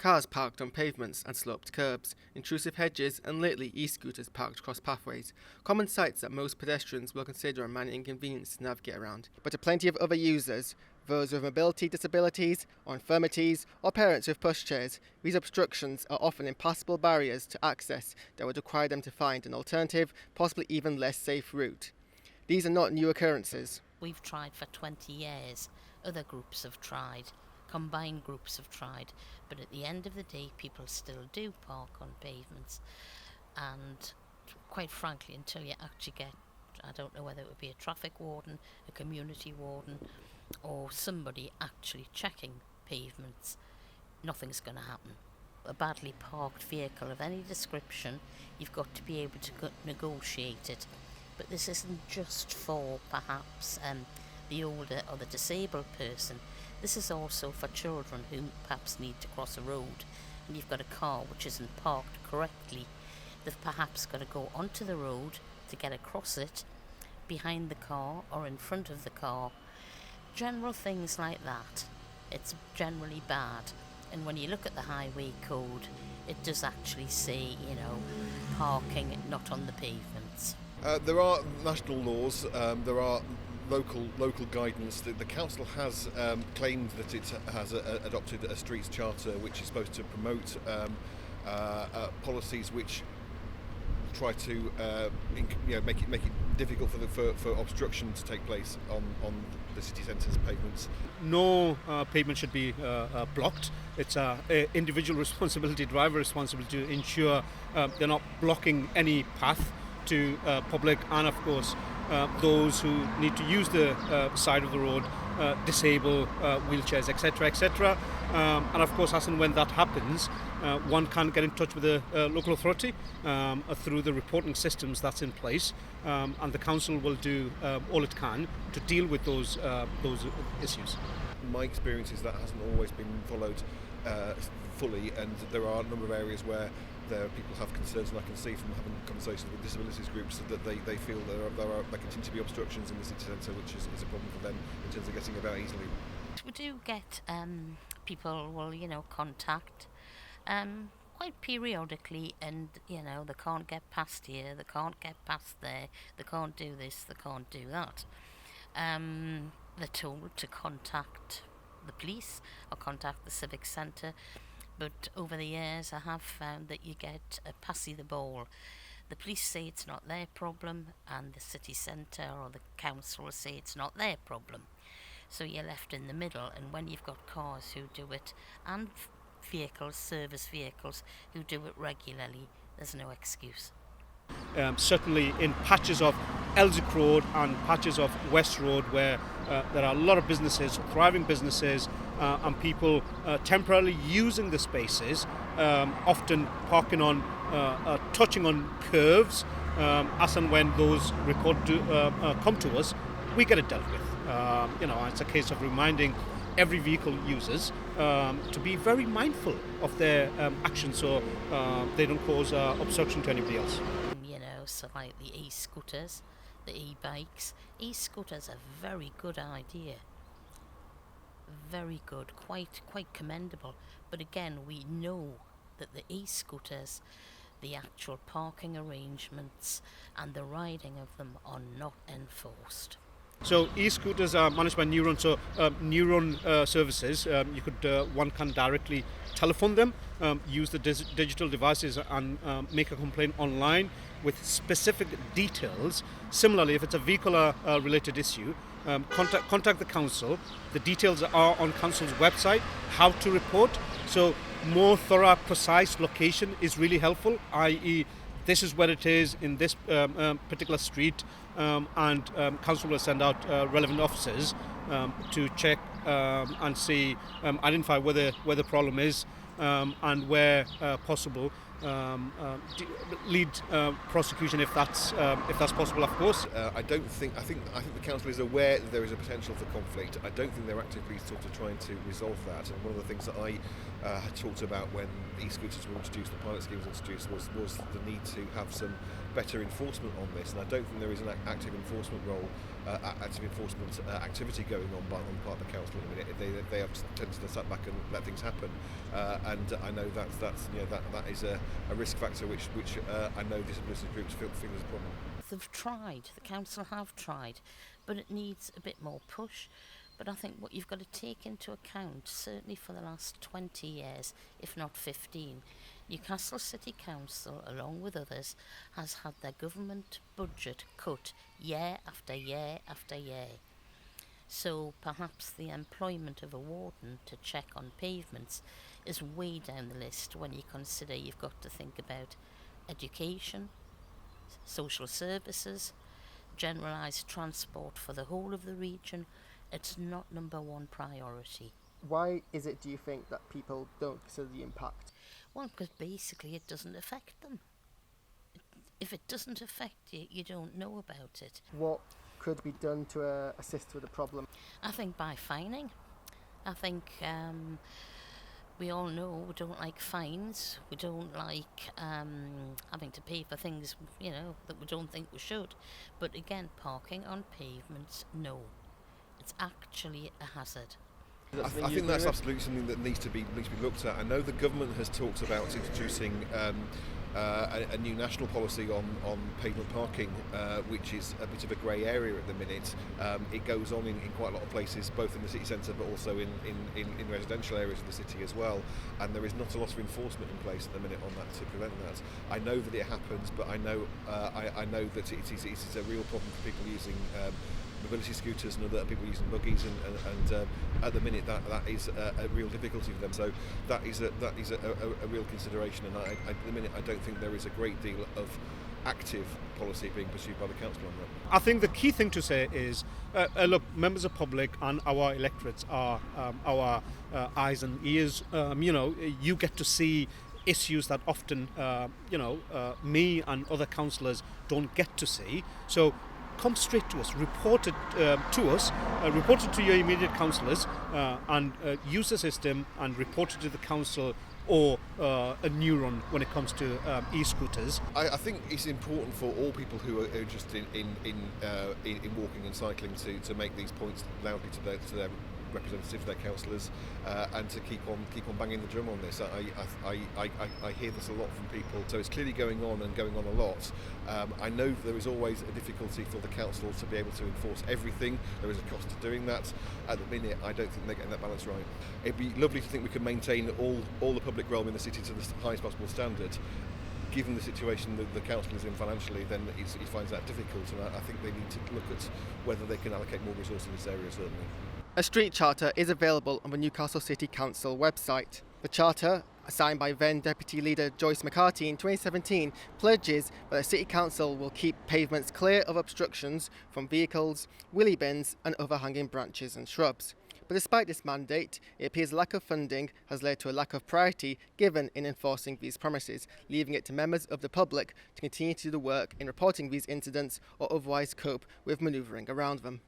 Cars parked on pavements and sloped curbs, intrusive hedges and lately e-scooters parked across pathways, common sights that most pedestrians will consider a minor inconvenience to navigate around. But to plenty of other users, those with mobility disabilities or infirmities or parents with pushchairs, these obstructions are often impassable barriers to access that would require them to find an alternative, possibly even less safe route. These are not new occurrences. We've tried for 20 years, other groups have tried, combined groups have tried, but at the end of the day people still do park on pavements, and quite frankly until you actually get, I don't know whether it would be a traffic warden, a community warden or somebody actually checking pavements, nothing's going to happen. A badly parked vehicle of any description, you've got to be able to negotiate it, but this isn't just for perhaps the older or the disabled person. This is also for children who perhaps need to cross a road and you've got a car which isn't parked correctly. They've perhaps got to go onto the road to get across it, behind the car or in front of the car. General things like that. It's generally bad. And when you look at the highway code, it does actually say, parking not on the pavements. There are national laws, there are local guidance. The council has claimed that it has adopted a streets charter which is supposed to promote policies which try to make it difficult for obstruction to take place on the city centre's pavements. No pavement should be blocked. It's an individual responsibility, driver responsibility to ensure they're not blocking any path to public, and of course those who need to use the side of the road, disabled, wheelchairs, etc. And of course, as and when that happens, one can get in touch with the local authority through the reporting systems that's in place, and the council will do all it can to deal with those issues. My experience is that hasn't always been followed fully, and there are a number of areas where people have concerns, and I can see from having conversations with disabilities groups that they feel there continue to be obstructions in the city centre, which is a problem for them in terms of getting about easily. We do get people will contact quite periodically, and they can't get past here, they can't get past there, they can't do this, they can't do that. They're told to contact the police or contact the civic centre. But over the years I have found that you get a passy the ball. The police say it's not their problem, and the city centre or the council say it's not their problem. So you're left in the middle, and when you've got cars who do it, and vehicles, service vehicles, who do it regularly, there's no excuse. Certainly in patches of Elswick Road and patches of West Road where there are a lot of businesses, thriving businesses, and people temporarily using the spaces, often parking on, touching on curves, as and when those reports come to us, we get it dealt with. It's a case of reminding every vehicle users to be very mindful of their actions so they don't cause obstruction to anybody else. So like the e-scooters, the e-bikes. E-scooters are a very good idea. Very good, quite commendable. But again, we know that the e-scooters, the actual parking arrangements and the riding of them are not enforced. So e-scooters are managed by Neuron. So Neuron services, one can directly telephone them, use the digital devices and make a complaint online with specific details. Similarly, if it's a vehicular related issue, contact the council. The details are on council's website, how to report. So more thorough, precise location is really helpful, i.e. this is where it is in this particular street, and council will send out relevant officers to check and see, identify where the problem is, and where possible lead prosecution if that's possible, of course. I think the council is aware that there is a potential for conflict. I don't think they're actively sort of trying to resolve that. And one of the things that I had talked about when e-scooters were introduced, the pilot scheme was introduced, was the need to have some better enforcement on this. And I don't think there is an active enforcement activity going on by on part of the council at the minute. They have tended to sit back and let things happen. And I know that is a risk factor which I know disability groups feel is a problem. They've tried, the council have tried, but it needs a bit more push. But I think what you've got to take into account, certainly for the last 20 years, if not 15, Newcastle City Council, along with others, has had their government budget cut year after year after year. So perhaps the employment of a warden to check on pavements is way down the list when you consider you've got to think about education, social services, generalised transport for the whole of the region. It's not number one priority. Why is it, do you think, that people don't consider the impact? Well, because basically it doesn't affect them. If it doesn't affect you, you don't know about it. What could be done to assist with the problem? I think by fining. I think we all know we don't like fines. We don't like having to pay for things, that we don't think we should. But again, parking on pavements, no. It's actually a hazard. I think that's absolutely something that needs to be looked at. I know the government has talked about introducing a new national policy on pavement parking, which is a bit of a grey area at the minute. It goes on in quite a lot of places, both in the city centre but also in residential areas of the city as well. And there is not a lot of enforcement in place at the minute on that to prevent that. I know that it happens, but I know that it is a real problem for people using mobility scooters and other people using buggies, and at the minute that is a real difficulty for them. So that is a real consideration, and at the minute I don't think there is a great deal of active policy being pursued by the council on that. I think the key thing to say is, look, members of public and our electorates are our eyes and ears. You get to see issues that often, me and other councillors don't get to see. So come straight to us, report it to your immediate councillors, and use the system and report it to the council or a neuron when it comes to e-scooters. I think it's important for all people who are interested in walking and cycling to make these points loudly to their representatives, their councillors, and to keep on banging the drum on this. I hear this a lot from people, so it's clearly going on a lot. I know that there is always a difficulty for the council to be able to enforce everything. There is a cost to doing that. At the minute, I don't think they're getting that balance right. It'd be lovely to think we could maintain all the public realm in the city to the highest possible standard. Given the situation that the council is in financially, then he finds that difficult, and I think they need to look at whether they can allocate more resources in this area, certainly. A street charter is available on the Newcastle City Council website. The charter, signed by then Deputy Leader Joyce McCarthy in 2017, pledges that the City Council will keep pavements clear of obstructions from vehicles, wheelie bins and other hanging branches and shrubs. But despite this mandate, it appears lack of funding has led to a lack of priority given in enforcing these promises, leaving it to members of the public to continue to do the work in reporting these incidents or otherwise cope with manoeuvring around them.